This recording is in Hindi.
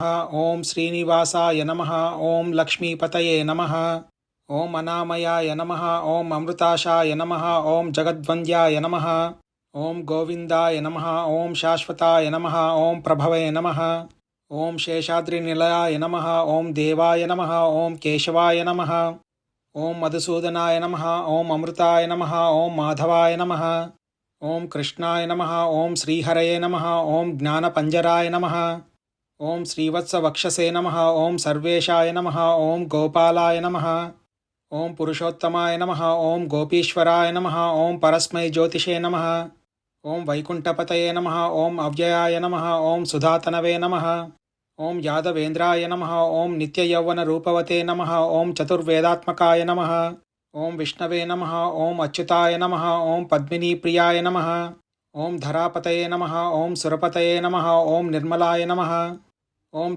ओम श्रीनिवासाय नमः। ओम लक्ष्मीपतये नमः। ओम अनामयाय नमः। ओम अमृताशाय नमः। ओम जगद्वन्द्याय नमः। ओम गोविंदाय नमः। ओम शाश्वताय नमः। ओम प्रभवे नमः। ओम शेषाद्रिनिलयाय नमः। ओम देवाय नमः। ओम केशवाय नमः। ओम मधुसूदनाय नमः। ओम अमृताय नमः। ओम माधवाय नमः। ओम कृष्णाय नमः। ओम श्रीहरये नमः। ओम ज्ञानपंजराय नमः। ओम श्रीवत्सवक्षसे नमः। ओम सर्वेशाय नमः। ओम गोपालाय नमः। ओम पुरुषोत्तमाय नमः। ओम गोपीश्वराय नमः। ओम परस्मै ज्योतिषे नमः। ओम वैकुंठपतये नमः। ओम अव्ययाय नमः। ओम सुधातनवे नमः। ओम यादवेन्द्राय नमः। ओम नित्ययौवनरूपवते नमः। ओम चतुर्वेदात्मकाय नमः। ओम विष्णवे नमः। ओम अच्युताय नमः। ओम पद्मिनीप्रियाय नमः। ओम धरापतये नमः। ओम सुरपतये नमः। ओम निर्मलाय नमः। ओम